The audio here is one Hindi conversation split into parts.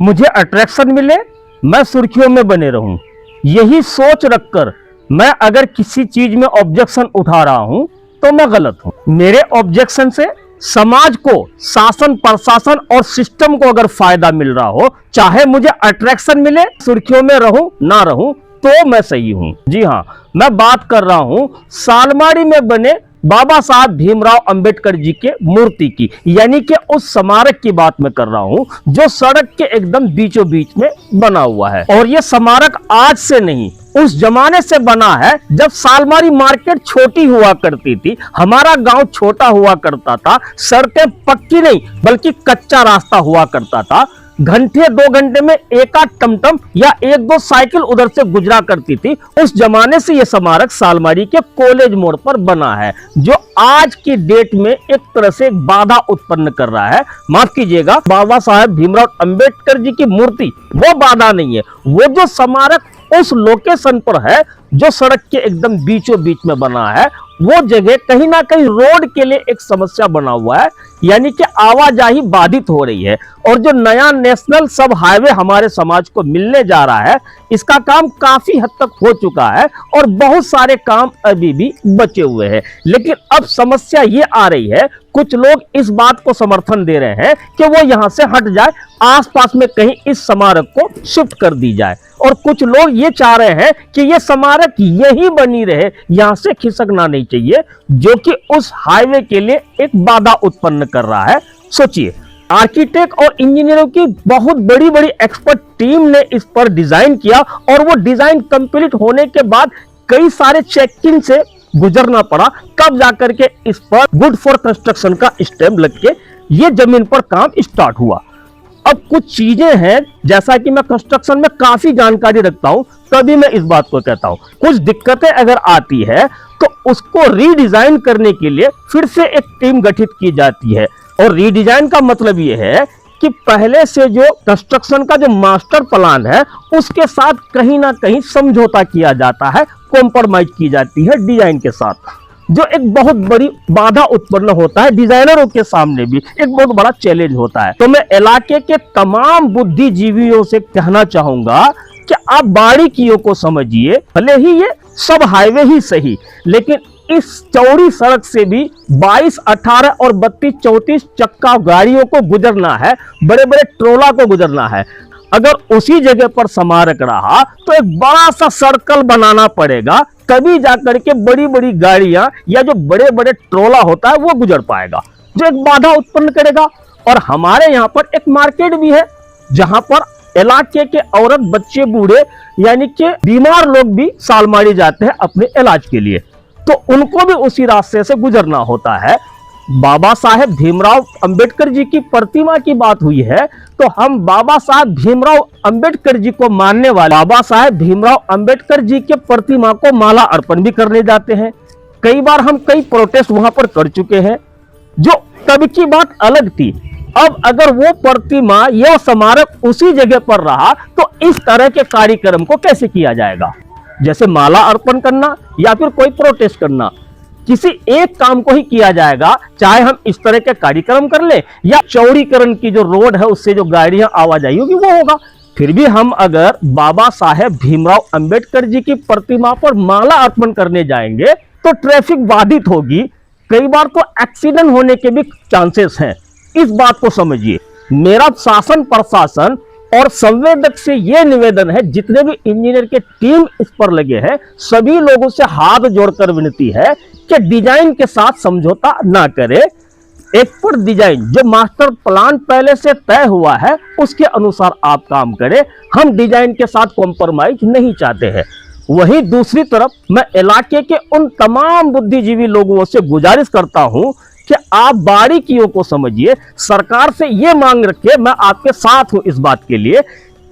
मुझे अट्रैक्शन मिले, मैं सुर्खियों में बने रहूं। यही सोच रखकर मैं अगर किसी चीज में ऑब्जेक्शन उठा रहा हूं तो मैं गलत हूं। मेरे ऑब्जेक्शन से समाज को, शासन प्रशासन और सिस्टम को अगर फायदा मिल रहा हो, चाहे मुझे अट्रैक्शन मिले, सुर्खियों में रहूं ना रहूं, तो मैं सही हूं। जी हां, मैं बात कर रहा हूं सालमारी में बने बाबा साहब भीमराव अंबेडकर जी के मूर्ति की, यानी कि उस स्मारक की बात मैं कर रहा हूं जो सड़क के एकदम बीचों बीच में बना हुआ है। और यह स्मारक आज से नहीं, उस जमाने से बना है जब सालमारी मार्केट छोटी हुआ करती थी, हमारा गांव छोटा हुआ करता था, सड़कें पक्की नहीं बल्कि कच्चा रास्ता हुआ करता था। घंटे 2 घंटे में एक आध टमटम या 1-2 साइकिल उधर से गुजरा करती थी। उस जमाने से यह स्मारक सालमारी के कॉलेज मोड़ पर बना है, जो आज की डेट में एक तरह से बाधा उत्पन्न कर रहा है। माफ कीजिएगा, बाबा साहेब भीमराव अंबेडकर जी की मूर्ति वो बाधा नहीं है, वो जो स्मारक उस लोकेशन पर है जो सड़क के एकदम बीचों बीच में बना है, वो जगह कहीं ना कहीं रोड के लिए एक समस्या बना हुआ है, यानी कि आवाजाही बाधित हो रही है। और जो नया नेशनल सब हाईवे हमारे समाज को मिलने जा रहा है, इसका काम काफी हद तक हो चुका है और बहुत सारे काम अभी भी बचे हुए हैं। लेकिन अब समस्या ये आ रही है, कुछ लोग इस बात को समर्थन दे रहे हैं कि वो यहां से हट जाए, आसपास में कहीं इस स्मारक को शिफ्ट कर दी जाए। और कुछ लोग ये चाह रहे हैं कि ये स्मारक यही बनी रहे, यहां से खिसकना नहीं चाहिए, जो कि उस हाईवे के लिए एक बाधा उत्पन्न कर रहा है। सोचिए, आर्किटेक्ट और इंजीनियरों की बहुत बड़ी बड़ी एक्सपर्ट टीम ने इस पर डिजाइन किया और वो डिजाइन कंप्लीट होने के बाद कई सारे चेकिंग से गुजरना पड़ा, तब जाकर के इस पर गुड फॉर कंस्ट्रक्शन का स्टैंप लग के ये जमीन पर काम स्टार्ट हुआ। अब कुछ चीजें हैं, जैसा कि मैं कंस्ट्रक्शन में काफी जानकारी रखता हूं, तभी मैं इस बात को कहता हूं, कुछ दिक्कतें अगर आती है तो उसको रीडिजाइन करने के लिए फिर से एक टीम गठित की जाती है। और रीडिजाइन का मतलब यह है कि पहले से जो कंस्ट्रक्शन का जो मास्टर प्लान है उसके साथ कहीं ना कहीं समझौता किया जाता है, कॉम्प्रोमाइज की जाती है डिजाइन के साथ, जो एक बहुत बड़ी बाधा उत्पन्न होता है। डिजाइनरों के सामने भी एक बहुत बड़ा चैलेंज होता है। तो मैं इलाके के तमाम बुद्धिजीवियों से कहना चाहूंगा कि आप बारीकियों को समझिए। भले ही ये सब हाईवे ही सही, लेकिन इस चौड़ी सड़क से भी 22, 18 और 32, 34 चक्का गाड़ियों को गुजरना है, बड़े बड़े ट्रोला को गुजरना है। अगर उसी जगह पर स्मारक रहा तो एक बड़ा सा सर्कल बनाना पड़ेगा, तभी जाकर के बड़ी बड़ी गाड़ियां या जो बड़े बड़े ट्रोला होता है वो गुजर पाएगा, जो एक बाधा उत्पन्न करेगा। और हमारे यहाँ पर एक मार्केट भी है जहां पर इलाके के औरत, बच्चे, बूढ़े यानी कि बीमार लोग भी सालमारी जाते हैं अपने इलाज के लिए, तो उनको भी उसी रास्ते से गुजरना होता है। बाबा साहेब भीमराव अंबेडकर जी की प्रतिमा की बात हुई है, तो हम बाबा साहेब भीमराव अंबेडकर जी को मानने वाले बाबा साहेब भीमराव अंबेडकर जी के प्रतिमा को माला अर्पण भी करने जाते हैं। कई बार हम कई प्रोटेस्ट वहां पर कर चुके हैं, जो तब की बात अलग थी। अब अगर वो प्रतिमा या स्मारक उसी जगह पर रहा तो इस तरह के कार्यक्रम को कैसे किया जाएगा, जैसे माला अर्पण करना या फिर कोई प्रोटेस्ट करना। किसी एक काम को ही किया जाएगा, चाहे हम इस तरह के कार्यक्रम कर ले या चौड़ीकरण की जो रोड है उससे जो गाड़ियां आवाजाही होगी वो होगा। फिर भी हम अगर बाबा साहेब भीमराव अंबेडकर जी की प्रतिमा पर माला अर्पण करने जाएंगे तो ट्रैफिक बाधित होगी, कई बार तो एक्सीडेंट होने के भी चांसेस हैं। इस बात को समझिए। मेरा शासन प्रशासन और संवेदक से यह निवेदन है, जितने भी इंजीनियर के टीम इस पर लगे हैं, सभी लोगों से हाथ जोड़कर विनती है कि डिजाइन के साथ समझौता ना करें। एक पर डिजाइन जो मास्टर प्लान पहले से तय हुआ है उसके अनुसार आप काम करें। हम डिजाइन के साथ कॉम्प्रोमाइज नहीं चाहते हैं। वहीं दूसरी तरफ मैं इलाके के उन तमाम बुद्धिजीवी लोगों से गुजारिश करता हूं कि आप बारीकियों को समझिए। सरकार से यह मांग रखिए, मैं आपके साथ हूं इस बात के लिए,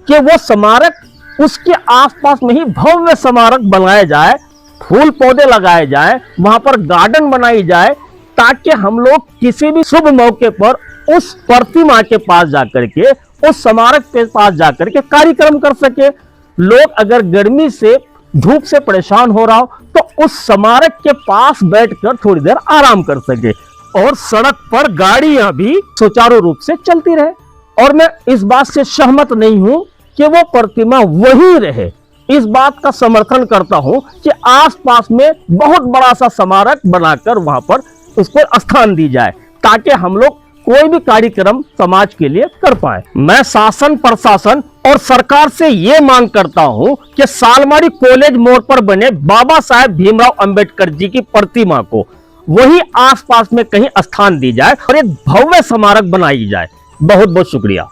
कि वो स्मारक उसके आसपास में ही भव्य स्मारक बनाया जाए, फूल पौधे लगाए जाए, वहां पर गार्डन बनाई जाए, ताकि हम लोग किसी भी शुभ मौके पर उस प्रतिमा के पास जाकर के, उस स्मारक के पास जाकर के कार्यक्रम कर सके। लोग अगर गर्मी से, धूप से परेशान हो रहा हो तो उस स्मारक के पास बैठकर थोड़ी देर आराम कर सके और सड़क पर गाड़ियां भी सुचारू रूप से चलती रहे। और मैं इस बात से सहमत नहीं हूं कि वो प्रतिमा वही रहे। इस बात का समर्थन करता हूं कि आसपास में बहुत बड़ा सा स्मारक बनाकर वहां पर उसको स्थान दी जाए, ताकि हम लोग कोई भी कार्यक्रम समाज के लिए कर पाए। मैं शासन, प्रशासन और सरकार से ये मांग करता हूं कि सालमारी कॉलेज मोड़ पर बने बाबा साहेब भीमराव अंबेडकर जी की प्रतिमा को वही आसपास में कहीं स्थान दी जाए और एक भव्य स्मारक बनाई जाए। बहुत बहुत शुक्रिया।